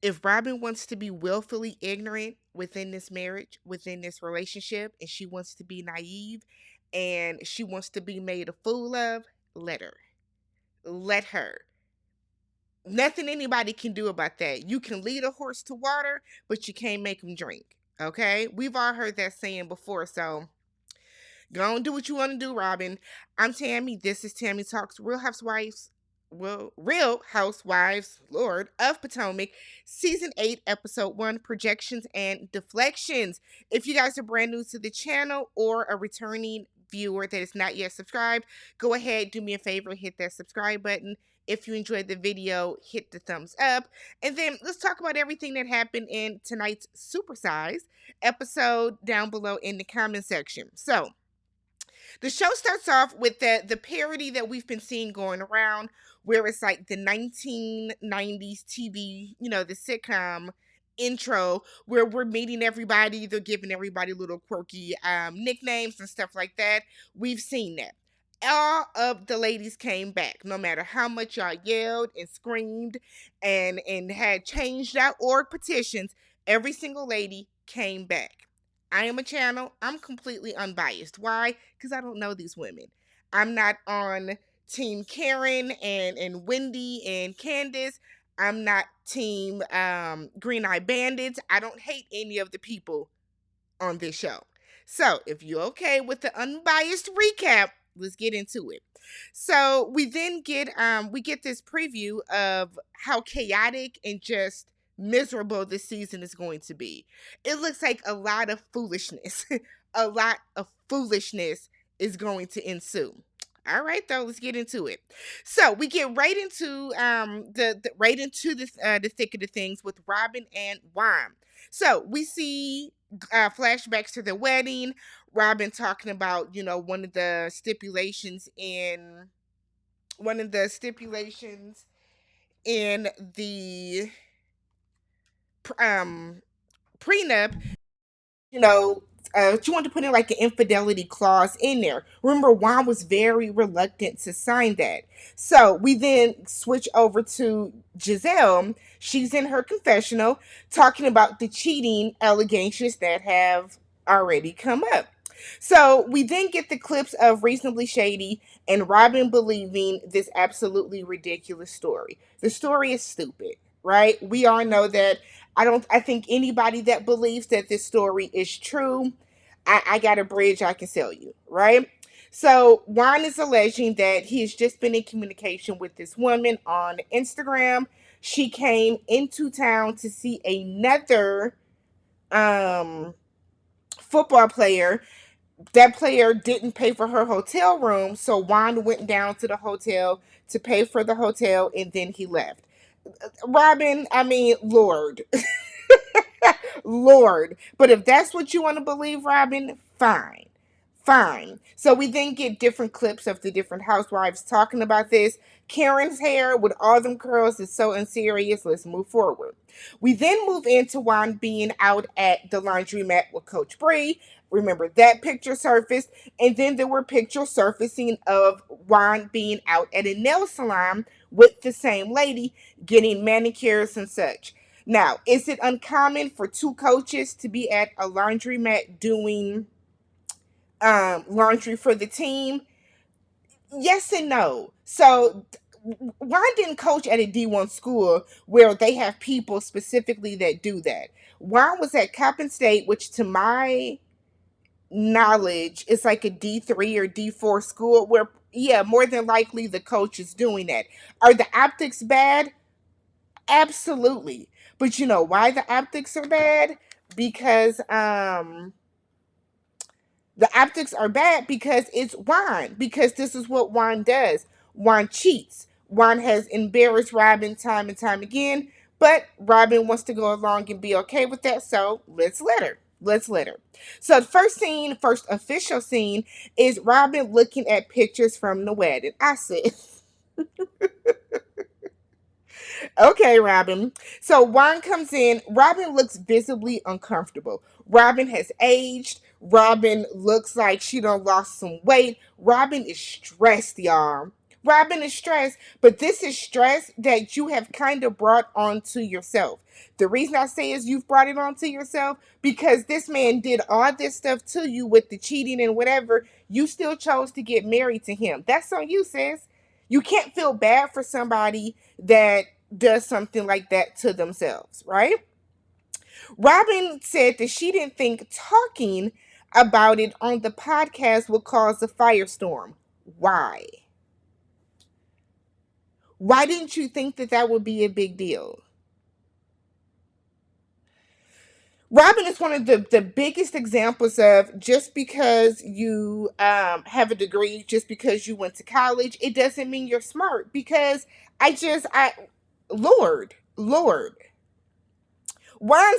If Robyn wants to be willfully ignorant within this marriage, within this relationship, and she wants to be naive and she wants to be made a fool of, let her. Let her. Nothing anybody can do about that. You can lead a horse to water, but you can't make him drink. Okay? We've all heard that saying before, so go and do what you want to do, Robyn. I'm Tammy. This is Tammy Talks Real Housewives, Lord of Potomac, Season 8, Episode 1, Projections and Deflections. If you guys are brand new to the channel or a returning viewer that is not yet subscribed, go ahead, do me a favor, hit that subscribe button. If you enjoyed the video, hit the thumbs up. And then let's talk about everything that happened in tonight's supersize episode down below in the comment section. So, the show starts off with the parody that we've been seeing going around, where it's like the 1990s TV, the sitcom intro, where we're meeting everybody, they're giving everybody little quirky nicknames and stuff like that. We've seen that. All of the ladies came back, no matter how much y'all yelled and screamed and had changed out org petitions. Every single lady came back. I am a channel. I'm completely unbiased. Why? Because I don't know these women. I'm not on Team Karen and Wendy and Candiace. I'm not Team Green Eye Bandits. I don't hate any of the people on this show. So if you're okay with the unbiased recap, let's get into it. So we then get this preview of how chaotic and just miserable this season is going to be. It looks like a lot of foolishness. A lot of foolishness is going to ensue. All right, though, let's get into it. So we get right into the thick of the things with Robyn and Juan. So we see flashbacks to the wedding. Robyn talking about one of the stipulations in the prenup, you know, she wanted to put in like an infidelity clause in there. Remember, Juan was very reluctant to sign that. So we then switch over to Gizelle. She's in her confessional talking about the cheating allegations that have already come up. So we then get the clips of Reasonably Shady and Robyn believing this absolutely ridiculous story. The story is stupid, right? We all know that. I think anybody that believes that this story is true, I got a bridge I can sell you, right? So Juan is alleging that he has just been in communication with this woman on Instagram. She came into town to see another football player. That player didn't pay for her hotel room, so Juan went down to the hotel to pay for the hotel and then he left. Robyn, I mean, Lord. Lord. But if that's what you want to believe, Robyn, fine. Fine. So we then get different clips of the different housewives talking about this. Karen's hair with all them curls is so unserious. Let's move forward. We then move into Juan being out at the laundromat with Coach Bree. Remember that picture surfaced. And then there were pictures surfacing of Juan being out at a nail salon with the same lady getting manicures and such. Now, is it uncommon for two coaches to be at a laundromat doing laundry for the team? Yes and no. So Juan didn't coach at a D1 school where they have people specifically that do that. Juan was at Coppin State, which to my knowledge is like a D3 or D4 school where, yeah, more than likely the coach is doing that. Are the optics bad? Absolutely. But you know why the optics are bad? Because the optics are bad because it's Juan. Because this is what Juan does. Juan cheats. Juan has embarrassed Robyn time and time again, but Robyn wants to go along and be okay with that, so let's let her. Let's let her. So the first official scene is Robyn looking at pictures from the wedding. I said, okay, Robyn. So Juan comes in. Robyn looks visibly uncomfortable. Robyn has aged. Robyn looks like she done lost some weight. Robyn is stressed, y'all. Robyn is stressed, but this is stress that you have kind of brought onto yourself. The reason I say is you've brought it onto yourself because this man did all this stuff to you with the cheating and whatever. You still chose to get married to him. That's on you, sis. You can't feel bad for somebody that does something like that to themselves, right? Robyn said that she didn't think talking about it on the podcast would cause a firestorm. Why? Why didn't you think that that would be a big deal? Robyn is one of the biggest examples of just because you have a degree, just because you went to college, it doesn't mean you're smart. Because Lord, Juan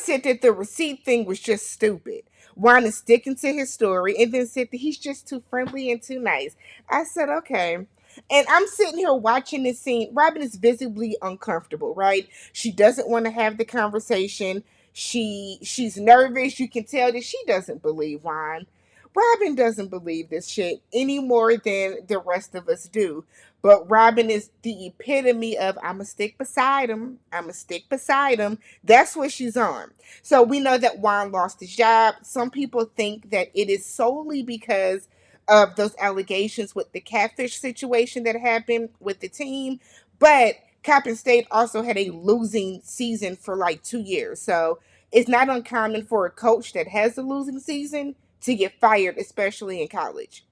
said that the receipt thing was just stupid. Juan is sticking to his story and then said that he's just too friendly and too nice. I said, okay. And I'm sitting here watching this scene. Robyn is visibly uncomfortable, right? She doesn't want to have the conversation. She's nervous. You can tell that she doesn't believe Juan. Robyn doesn't believe this shit any more than the rest of us do. But Robyn is the epitome of I'ma stick beside him. I'ma stick beside him. That's what she's on. So we know that Juan lost his job. Some people think that it is solely because of those allegations with the catfish situation that happened with the team. But Coppin State also had a losing season for like 2 years. So it's not uncommon for a coach that has a losing season to get fired, especially in college.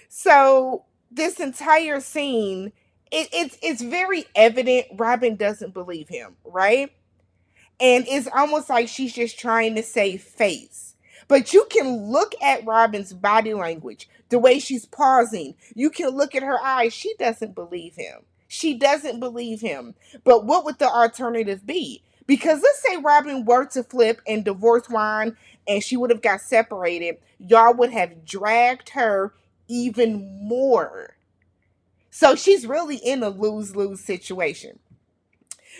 So this entire scene, it's very evident Robyn doesn't believe him, right? And it's almost like she's just trying to save face. But you can look at Robyn's body language, the way she's pausing. You can look at her eyes. She doesn't believe him. She doesn't believe him. But what would the alternative be? Because let's say Robyn were to flip and divorce Juan and she would have got separated, y'all would have dragged her even more. So she's really in a lose-lose situation.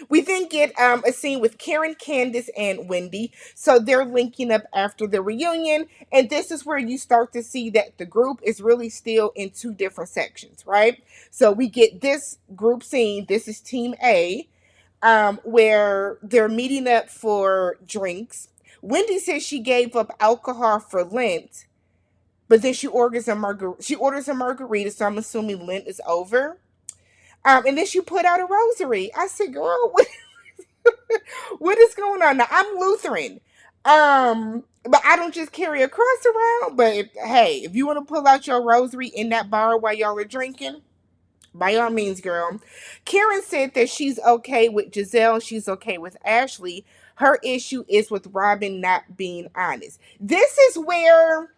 We then get a scene with Karen, Candiace, and Wendy. So they're linking up after the reunion. And this is where you start to see that the group is really still in two different sections, right? So we get this group scene. This is Team A, where they're meeting up for drinks. Wendy says she gave up alcohol for Lent, but then she orders a margarita, so I'm assuming Lent is over. And then she put out a rosary. I said, girl, what is going on? Now I'm Lutheran. But I don't just carry a cross around. But hey, if you want to pull out your rosary in that bar while y'all are drinking, by all means, girl. Karen said that she's okay with Gizelle, she's okay with Ashley. Her issue is with Robyn not being honest. This is what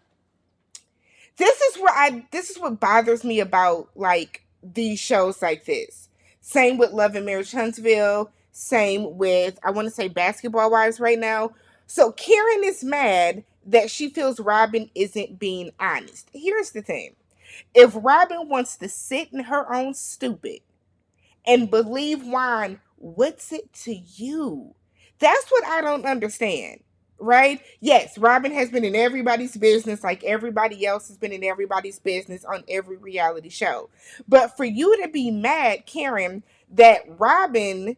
bothers me about like these shows like this. Same with Love and Marriage Huntsville, same with I want to say Basketball Wives right now. So Karen is mad that she feels Robyn isn't being honest. Here's the thing. If Robyn wants to sit in her own stupid and believe Juan, what's it to you? That's what I don't understand. Right? Yes, Robyn has been in everybody's business like everybody else has been in everybody's business on every reality show. But for you to be mad, Karen, that Robyn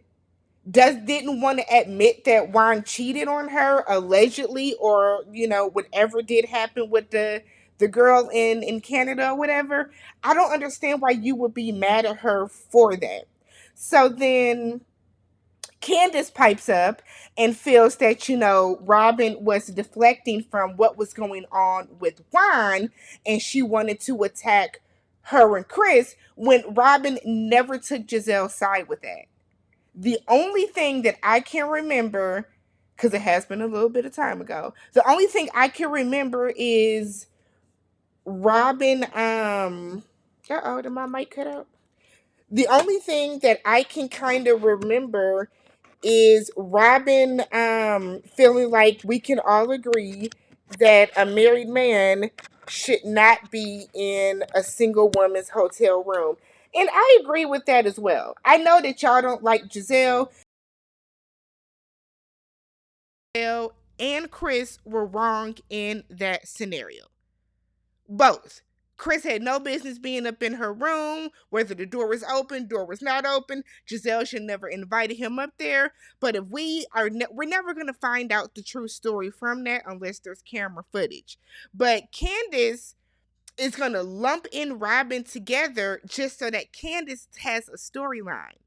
didn't want to admit that Juan cheated on her allegedly, or whatever did happen with the girl in Canada or whatever. I don't understand why you would be mad at her for that. So then Candiace pipes up and feels that, Robyn was deflecting from what was going on with Juan and she wanted to attack her and Chris when Robyn never took Gizelle's side with that. The only thing that I can remember, because it has been a little bit of time ago, the only thing I can remember is Robyn, did my mic cut out? The only thing that I can kind of remember is Robyn feeling like we can all agree that a married man should not be in a single woman's hotel room. And I agree with that as well. I know that y'all don't like Gizelle. And Chris were wrong in that scenario. Both. Chris had no business being up in her room, whether the door was open, door was not open. Gizelle should never invited him up there. But if we're never going to find out the true story from that unless there's camera footage. But Candiace is going to lump in Robyn together just so that Candiace has a storyline.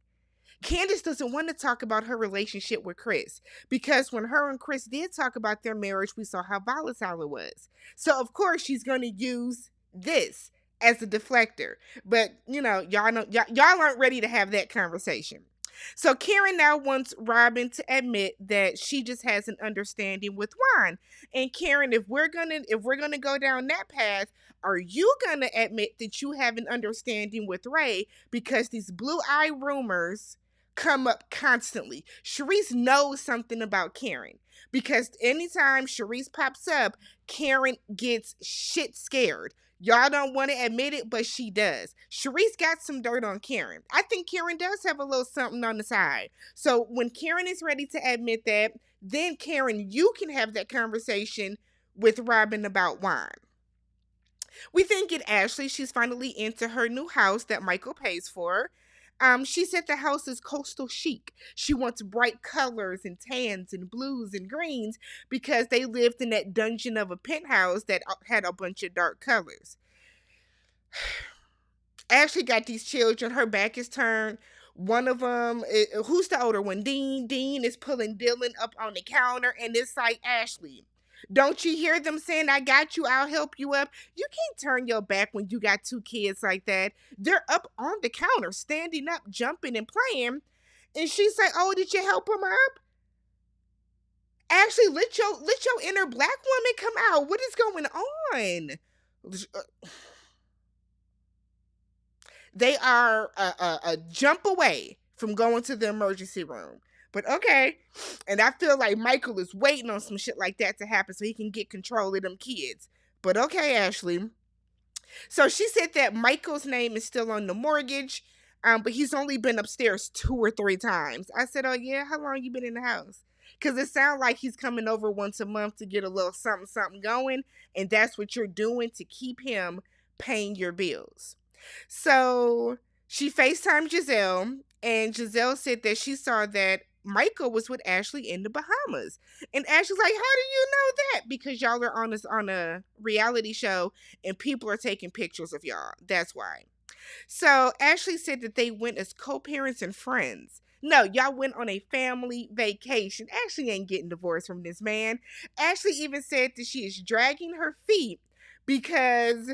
Candiace doesn't want to talk about her relationship with Chris because when her and Chris did talk about their marriage, we saw how volatile it was. So of course she's going to use this as a deflector. But y'all aren't ready to have that conversation. So Karen now wants Robyn to admit that she just has an understanding with Juan. And Karen, if we're gonna go down that path, are you gonna admit that you have an understanding with Ray? Because these blue eye rumors come up constantly. Sharice knows something about Karen because anytime Sharice pops up, Karen gets shit scared. Y'all don't want to admit it, but she does. Sharice got some dirt on Karen. I think Karen does have a little something on the side. So when Karen is ready to admit that, then Karen, you can have that conversation with Robyn about Juan. We then get Ashley. She's finally into her new house that Michael pays for. She said the house is coastal chic. She wants bright colors and tans and blues and greens because they lived in that dungeon of a penthouse that had a bunch of dark colors. Ashley got these children. Her back is turned. One of them, who's the older one? Dean. Dean is pulling Dylan up on the counter, and it's like, Ashley, don't you hear them saying, I got you, I'll help you up? You can't turn your back when you got two kids like that. They're up on the counter, standing up, jumping and playing. And she's like, oh, did you help them up? Ashley, let your inner black woman come out. What is going on? They are a jump away from going to the emergency room. But okay. And I feel like Michael is waiting on some shit like that to happen so he can get control of them kids. But okay, Ashley. So she said that Michael's name is still on the mortgage, but he's only been upstairs 2 or 3 times. I said, oh yeah, how long you been in the house? Because it sounds like he's coming over once a month to get a little something going, and that's what you're doing to keep him paying your bills. So she FaceTimed Gizelle, and Gizelle said that she saw that Michael was with Ashley in the Bahamas. And Ashley's like, how do you know that? Because y'all are on a reality show and people are taking pictures of y'all. That's why. So Ashley said that they went as co-parents and friends. No, y'all went on a family vacation. Ashley ain't getting divorced from this man. Ashley even said that she is dragging her feet because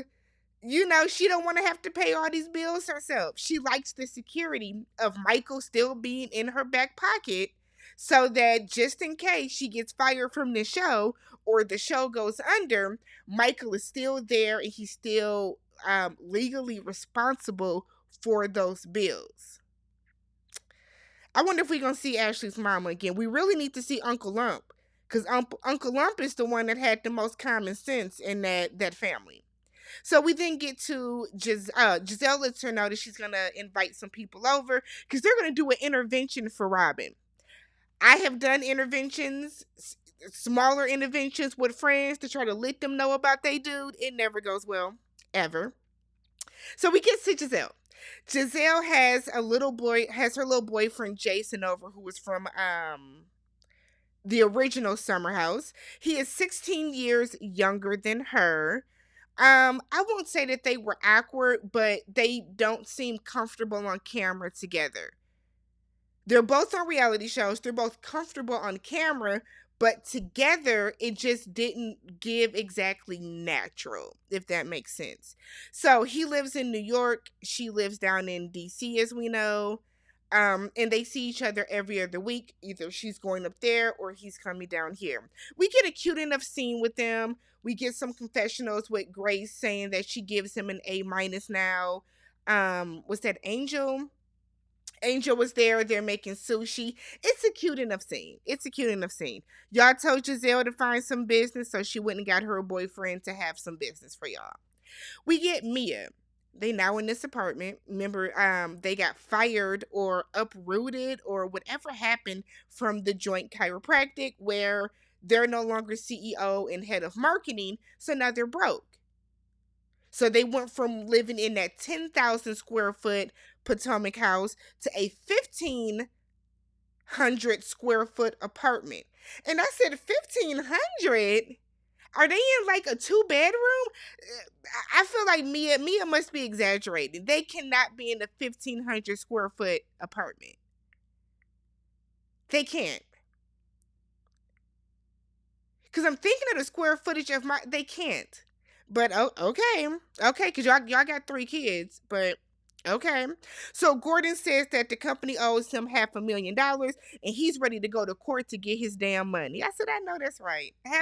she don't want to have to pay all these bills herself. She likes the security of Michael still being in her back pocket so that just in case she gets fired from the show or the show goes under, Michael is still there and he's still legally responsible for those bills. I wonder if we're going to see Ashley's mama again. We really need to see Uncle Lump because Uncle Lump is the one that had the most common sense in that family. So we then get to Gizelle lets her know that she's going to invite some people over because they're going to do an intervention for Robyn. I have done interventions, smaller interventions with friends to try to let them know about they dude. It never goes well, ever. So we get to Gizelle. Gizelle has her little boyfriend Jason over, who was from the original Summer House. He is 16 years younger than her. I won't say that they were awkward, but they don't seem comfortable on camera together. They're both on reality shows. They're both comfortable on camera, but together it just didn't give exactly natural, if that makes sense. So he lives in New York. She lives down in DC, as we know. And they see each other every other week. Either she's going up there or he's coming down here. We get a cute enough scene with them. We get some confessionals with Grace saying that she gives him an A- now. Was that Angel? Angel was there. They're making sushi. It's a cute enough scene. Y'all told Gizelle to find some business so she wouldn't got her boyfriend to have some business for y'all. We get Mia. They now in this apartment. Remember, they got fired or uprooted or whatever happened from the joint chiropractic where they're no longer CEO and head of marketing. So now they're broke. So they went from living in that 10,000 square foot Potomac house to a 1,500 square foot apartment. And I said, 1,500? Are they in like a two-bedroom? I feel like Mia must be exaggerating. They cannot be in a 1,500 square foot apartment. They can't. Because I'm thinking of the square footage of they can't. But okay. Okay, because y'all got 3 kids, but okay. So Gordon says that the company owes him $500,000 and he's ready to go to court to get his damn money. I said, I know that's right. $500,000?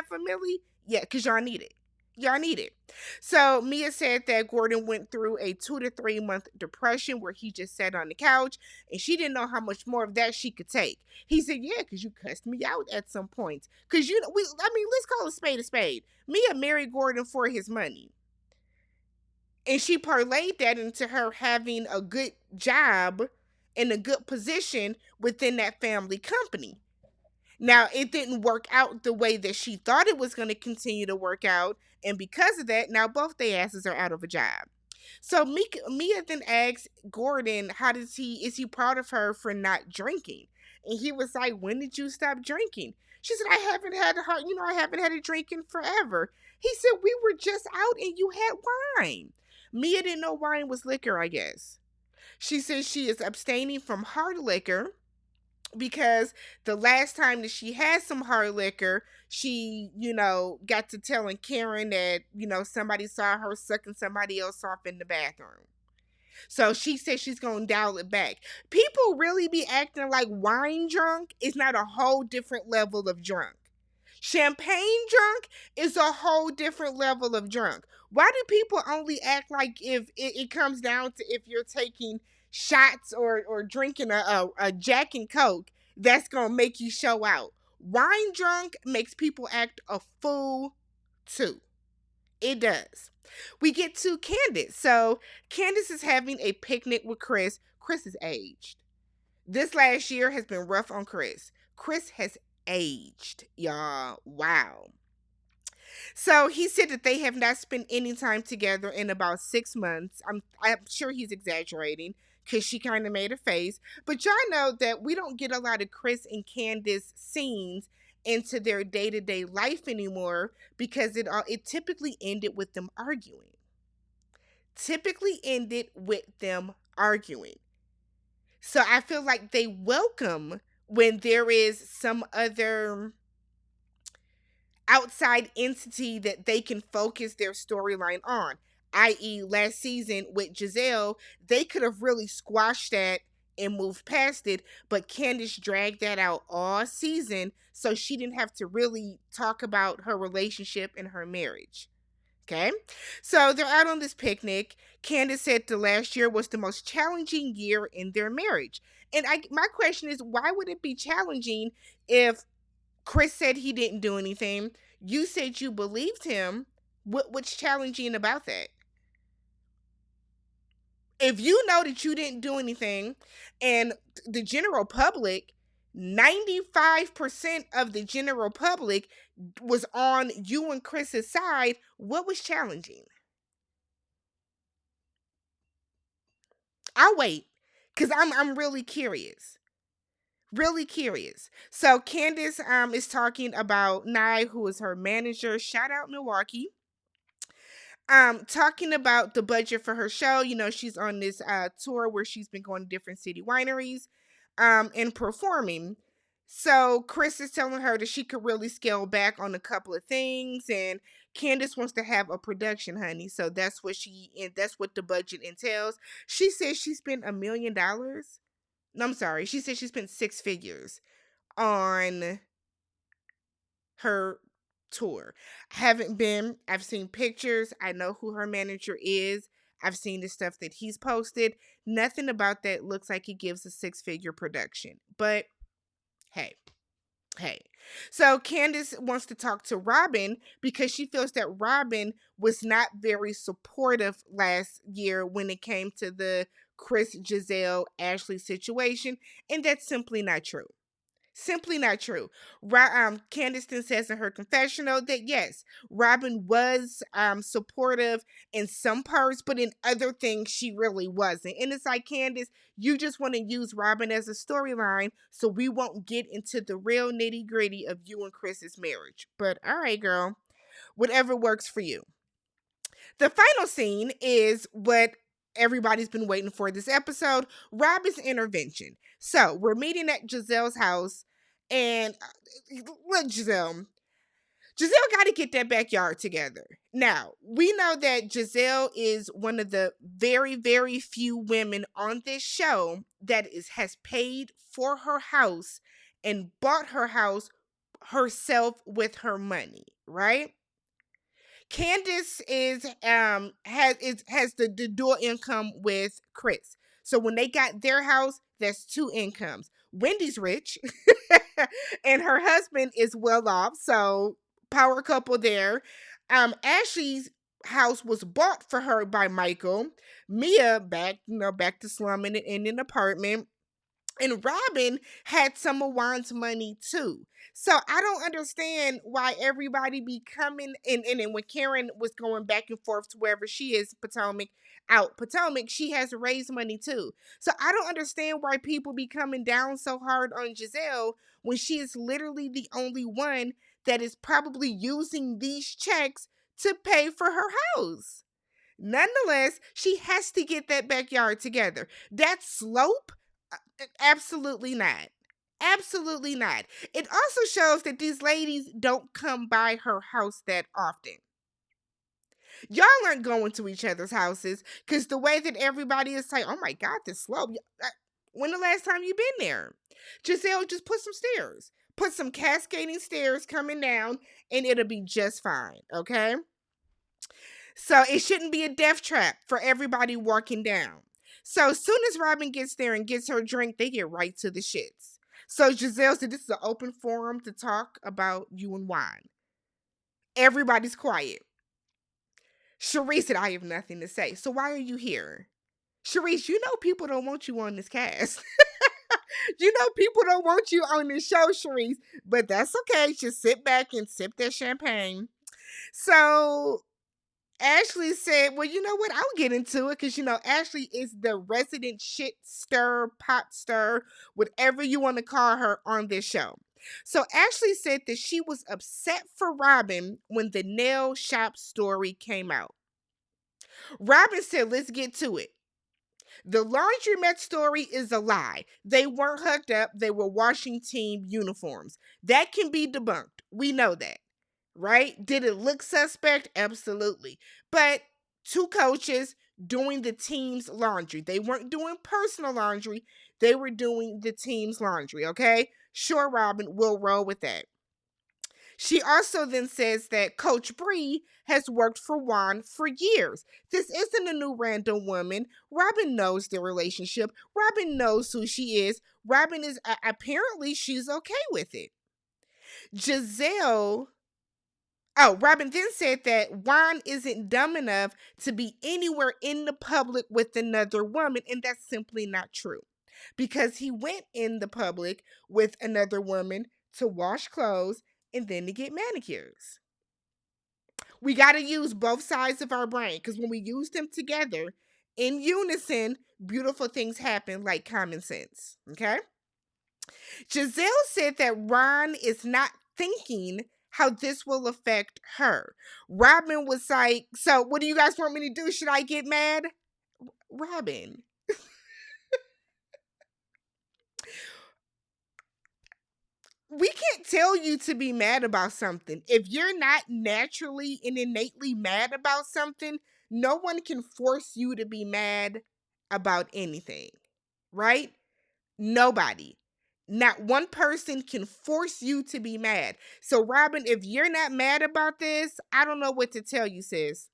Yeah, because y'all need it. Y'all need it. So Mia said that Gordon went through a 2 to 3 month depression where he just sat on the couch and she didn't know how much more of that she could take. He said, yeah, because you cussed me out at some points. Because, let's call a spade a spade. Mia married Gordon for his money. And she parlayed that into her having a good job and a good position within that family company. Now, it didn't work out the way that she thought it was going to continue to work out. And because of that, now both their asses are out of a job. So Mia then asks Gordon, is he proud of her for not drinking? And he was like, when did you stop drinking? She said, I haven't had a drink in forever. He said, we were just out and you had wine. Mia didn't know wine was liquor, I guess. She says she is abstaining from hard liquor because the last time that she had some hard liquor, she, got to telling Karen that, somebody saw her sucking somebody else off in the bathroom. So she said she's going to dial it back. People really be acting like wine drunk is not a whole different level of drunk. Champagne drunk is a whole different level of drunk. Why do people only act like if it comes down to if you're taking shots or drinking a Jack and Coke, that's going to make you show out? Wine drunk makes people act a fool too. It does. We get to Candiace. So Candiace is having a picnic with Chris. Chris is aged. This last year has been rough on Chris. Chris has aged, y'all. Wow. So he said that they have not spent any time together in about 6 months. I'm sure he's exaggerating because she kind of made a face. But y'all know that we don't get a lot of Chris and Candiace scenes into their day-to-day life anymore because it typically ended with them arguing. So I feel like they welcome when there is some other outside entity that they can focus their storyline on. I.e., last season with Gizelle, they could have really squashed that and moved past it, but Candiace dragged that out all season, so she didn't have to really talk about her relationship and her marriage. Okay, so they're out on this picnic. Candiace said the last year was the most challenging year in their marriage. And my question is, why would it be challenging if Chris said he didn't do anything? You said you believed him. What's challenging about that? If you know that you didn't do anything and the general public, 95% of the general public was on you and Chris's side, what was challenging? I'll wait because I'm really curious. Really curious. So Candiace is talking about Nye, who is her manager. Shout out Milwaukee. Talking about the budget for her show. She's on this tour where she's been going to different city wineries and performing. So Chris is telling her that she could really scale back on a couple of things, and Candiace wants to have a production, honey. So that's what the budget entails. She says she spent $1 million. No, I'm sorry. She said she spent 6 figures on her tour. I haven't been. I've seen pictures. I know who her manager is. I've seen the stuff that he's posted. Nothing about that looks like it gives a 6-figure production. But hey. So Candiace wants to talk to Robyn because she feels that Robyn was not very supportive last year when it came to the Chris, Gizelle, Ashley situation. And that's simply not true. Simply not true. Candiace then says in her confessional that yes, Robyn was supportive in some parts, but in other things she really wasn't. And it's like, Candiace, you just want to use Robyn as a storyline, so we won't get into the real nitty gritty of you and Chris's marriage. But all right, girl, whatever works for you. The final scene is what everybody's been waiting for this episode, Robyn's intervention. So we're meeting at Gizelle's house, and look, Gizelle got to get that backyard together. Now, we know that Gizelle is one of the very, very few women on this show that has paid for her house and bought her house herself with her money, right? Candiace has the dual income with Chris. So when they got their house, that's two incomes. Wendy's rich and her husband is well off. So power couple there. Ashley's house was bought for her by Michael. Mia back to slumming it in an apartment. And Robyn had some of Juan's money too. So I don't understand why everybody be coming and when Karen was going back and forth to wherever she is, Potomac, she has raised money too. So I don't understand why people be coming down so hard on Gizelle when she is literally the only one that is probably using these checks to pay for her house. Nonetheless, she has to get that backyard together. That slope, absolutely not. Absolutely not. It also shows that these ladies don't come by her house that often. Y'all aren't going to each other's houses because the way that everybody is like, oh my God, this slope. When the last time you been there? Gizelle, just put some stairs. Put some cascading stairs coming down and it'll be just fine, okay? So it shouldn't be a death trap for everybody walking down. So as soon as Robyn gets there and gets her drink, they get right to the shits. So Gizelle said this is an open forum to talk about you and Juan. Everybody's quiet. Sharice said, I have nothing to say. So why are you here? Sharice, you know people don't want you on this cast. You know people don't want you on this show, Sharice. But that's okay. Just sit back and sip that champagne. So Ashley said, well, you know what? I'll get into it because, Ashley is the resident shit stir, pot stir, whatever you want to call her on this show. So Ashley said that she was upset for Robyn when the nail shop story came out. Robyn said, let's get to it. The laundromat story is a lie. They weren't hooked up. They were washing team uniforms. That can be debunked. We know that. Right? Did it look suspect? Absolutely. But two coaches doing the team's laundry. They weren't doing personal laundry. They were doing the team's laundry, okay? Sure, Robyn, will roll with that. She also then says that Coach Bree has worked for Juan for years. This isn't a new random woman. Robyn knows their relationship. Robyn knows who she is. Robyn is, apparently, she's okay with it. Robyn then said that Juan isn't dumb enough to be anywhere in the public with another woman, and that's simply not true. Because he went in the public with another woman to wash clothes and then to get manicures. We got to use both sides of our brain because when we use them together in unison, beautiful things happen like common sense. Okay? Gizelle said that Ron is not thinking how this will affect her. Robyn was like, so what do you guys want me to do? Should I get mad? Robyn. We can't tell you to be mad about something. If you're not naturally and innately mad about something, no one can force you to be mad about anything, right? Nobody. Not one person can force you to be mad. So, Robyn, if you're not mad about this, I don't know what to tell you, sis.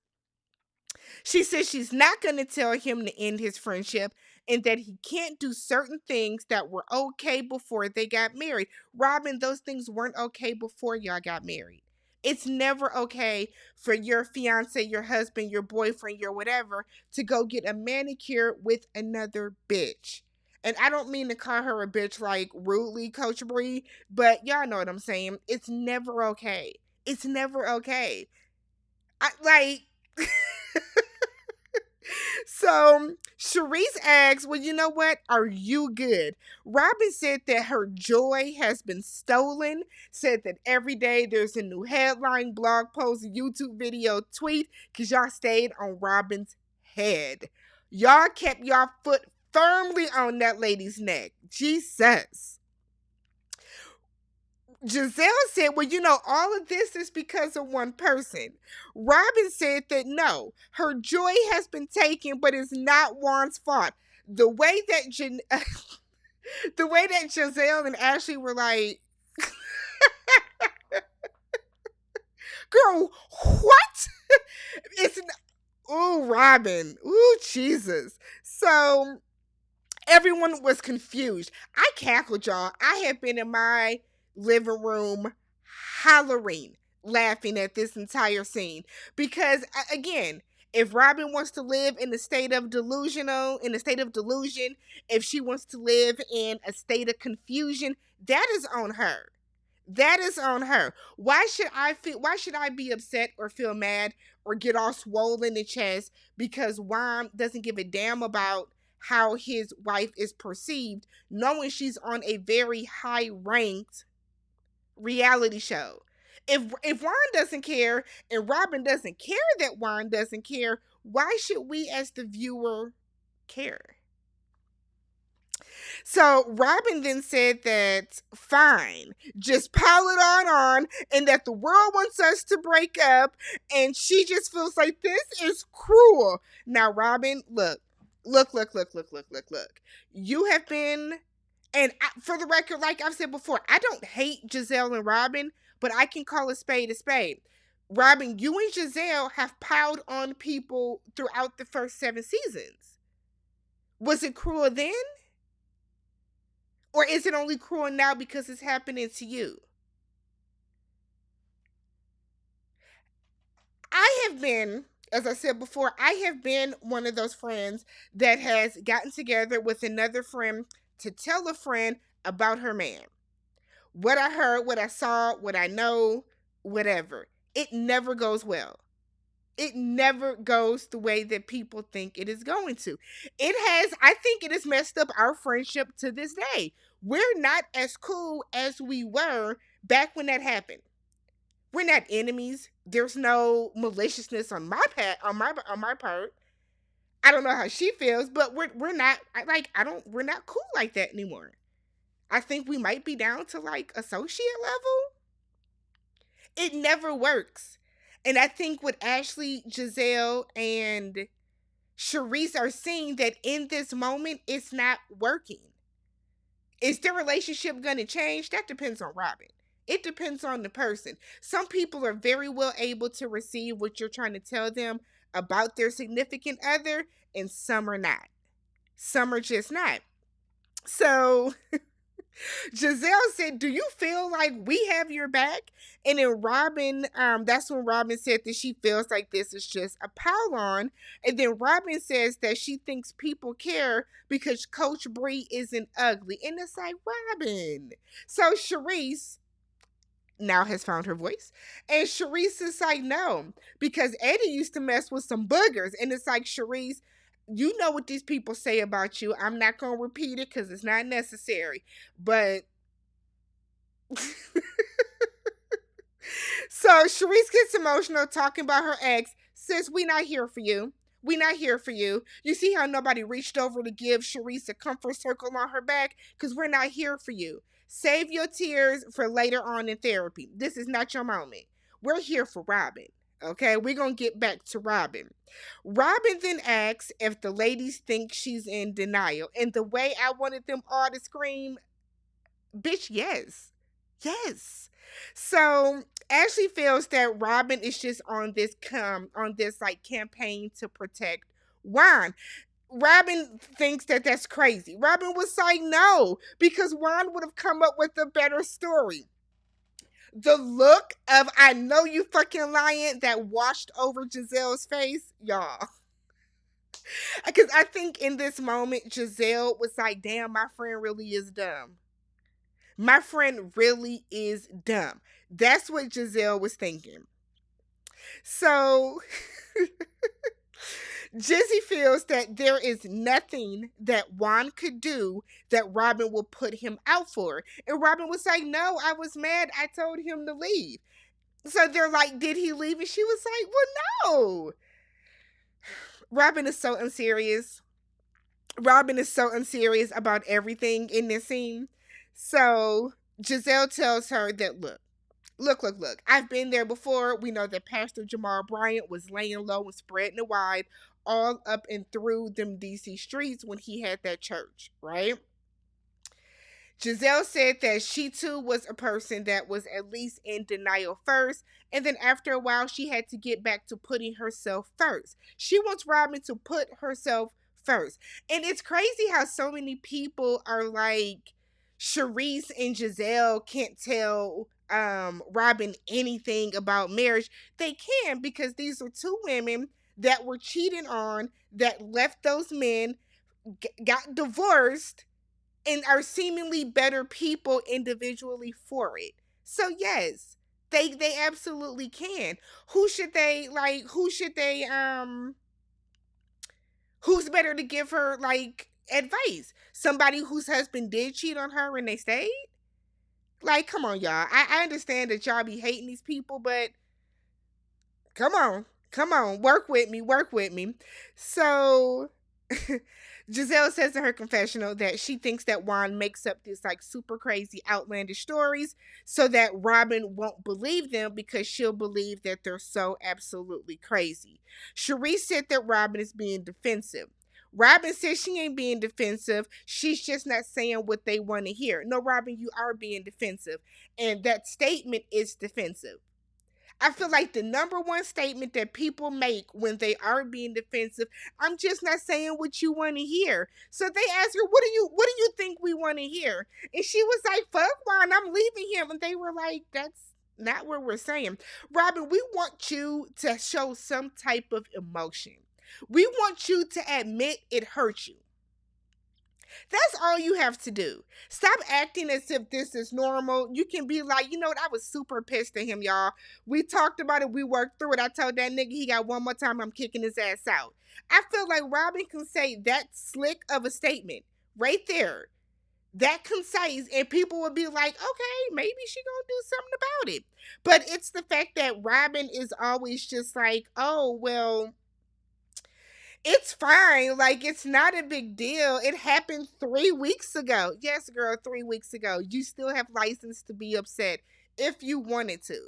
She says she's not going to tell him to end his friendship and that he can't do certain things that were okay before they got married. Robyn, those things weren't okay before y'all got married. It's never okay for your fiance, your husband, your boyfriend, your whatever to go get a manicure with another bitch. And I don't mean to call her a bitch like rudely, Coach Bree, but y'all know what I'm saying. It's never okay. It's never okay. I like So Sharice asks, well, you know what? Are you good? Robyn said that her joy has been stolen, said that every day there's a new headline, blog post, YouTube video, tweet, because y'all stayed on Robyn's head. Y'all kept y'all foot firmly on that lady's neck. Jesus. Gizelle said, well, you know, all of this is because of one person. Robyn said that no, her joy has been taken, but it's not Juan's fault. The way that the way that Gizelle and Ashley were like, girl, what? It's ooh, Robyn. Ooh, Jesus. So everyone was confused. I cackled, y'all. I have been in my living room hollering, laughing at this entire scene. Because, again, if Robyn wants to live in a state of delusion, if she wants to live in a state of confusion, that is on her. That is on her. Why should I be upset or feel mad or get all swollen in the chest because Juan doesn't give a damn about how his wife is perceived, knowing she's on a very high ranked reality show? If Juan doesn't care and Robyn doesn't care that Juan doesn't care, why should we as the viewer care? So Robyn then said that fine, just pile it on, and that the world wants us to break up, and she just feels like this is cruel. Now, Robyn, look. You have been, and for the record, like I've said before, I don't hate Gizelle and Robyn, but I can call a spade a spade. Robyn, you and Gizelle have piled on people throughout the first 7 seasons. Was it cruel then? Or is it only cruel now because it's happening to you? I have been, as I said before, I have been one of those friends that has gotten together with another friend to tell a friend about her man. What I heard, what I saw, what I know, whatever. It never goes well. It never goes the way that people think it is going to. I think it has messed up our friendship to this day. We're not as cool as we were back when that happened. We're not enemies. There's no maliciousness on my part. I don't know how she feels, but we're not we're not cool like that anymore. I think we might be down to like associate level. It never works. And I think with Ashley, Gizelle, and Sharice are seeing that in this moment, it's not working. Is their relationship going to change? That depends on Robyn. It depends on the person. Some people are very well able to receive what you're trying to tell them about their significant other, and some are not. Some are just not. So Gizelle said, do you feel like we have your back? And then Robyn, that's when Robyn said that she feels like this is just a pile on. And then Robyn says that she thinks people care because Coach Bree isn't ugly. And it's like, Robyn. So Sharice now has found her voice. And Sharice is like, no, because Eddie used to mess with some boogers. And it's like, Sharice, you know what these people say about you. I'm not going to repeat it because it's not necessary. But so Sharice gets emotional talking about her ex. Sis, we not here for you. We not here for you. You see how nobody reached over to give Sharice a comfort circle on her back? Because we're not here for you. Save your tears for later on in therapy. This is not your moment. We're here for Robyn. Okay, we're going to get back to Robyn. Robyn then asks if the ladies think she's in denial. And the way I wanted them all to scream, bitch, yes. Yes. So Ashley feels that Robyn is just on this like campaign to protect Juan. Robyn thinks that that's crazy. Robyn was like, no, because Juan would have come up with a better story. The look of I know you fucking lying that washed over Gizelle's face, y'all. Because I think in this moment, Gizelle was like, damn, my friend really is dumb. My friend really is dumb. That's what Gizelle was thinking. So Jizzy feels that there is nothing that Juan could do that Robyn will put him out for. And Robyn was like, no, I was mad. I told him to leave. So they're like, did he leave? And she was like, well, no. Robyn is so unserious. Robyn is so unserious about everything in this scene. So Gizelle tells her that, look. I've been there before. We know that Pastor Jamal Bryant was laying low and spreading it wide all up and through them DC streets when he had that church, right? Gizelle said that she too was a person that was at least in denial first, and then after a while, she had to get back to putting herself first. She wants Robyn to put herself first. And it's crazy how so many people are like, Charisse and Gizelle can't tell Robyn anything about marriage. They can, because these are two women that were cheated on, that left those men, got divorced, and are seemingly better people individually for it. So yes, they absolutely can. Who's better to give her like advice? Somebody whose husband did cheat on her and they stayed? Like, come on, y'all. I understand that y'all be hating these people, but come on, work with me. So Gizelle says in her confessional that she thinks that Juan makes up these like super crazy outlandish stories so that Robyn won't believe them, because she'll believe that they're so absolutely crazy. Charisse said that Robyn is being defensive. Robyn says she ain't being defensive. She's just not saying what they want to hear. No, Robyn, you are being defensive. And that statement is defensive. I feel like the number one statement that people make when they are being defensive, I'm just not saying what you want to hear. So they asked her, what do you think we want to hear? And she was like, fuck Juan, I'm leaving him. And they were like, that's not what we're saying. Robyn, we want you to show some type of emotion. We want you to admit it hurt you. That's all you have to do. Stop acting as if this is normal. You can be like, you know what? I was super pissed at him, y'all. We talked about it. We worked through it. I told that nigga he got one more time, I'm kicking his ass out. I feel like Robyn can say that slick of a statement right there, that concise, and people would be like, okay, maybe she gonna do something about it. But it's the fact that Robyn is always just like, oh, well, it's fine. Like, it's not a big deal. It happened 3 weeks ago. Yes, girl, 3 weeks ago. You still have license to be upset if you wanted to.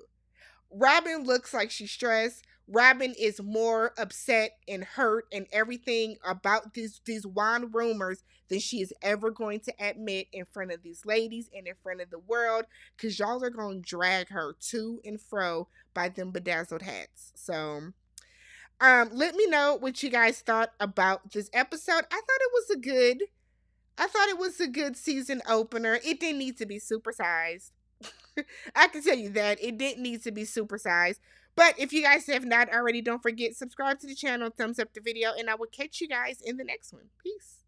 Robyn looks like she's stressed. Robyn is more upset and hurt and everything about these Juan rumors than she is ever going to admit in front of these ladies and in front of the world, because y'all are going to drag her to and fro by them bedazzled hats. So let me know what you guys thought about this episode. I thought it was a good season opener. It didn't need to be supersized. I can tell you that. It didn't need to be supersized. But if you guys have not already, don't forget, subscribe to the channel, thumbs up the video, and I will catch you guys in the next one. Peace.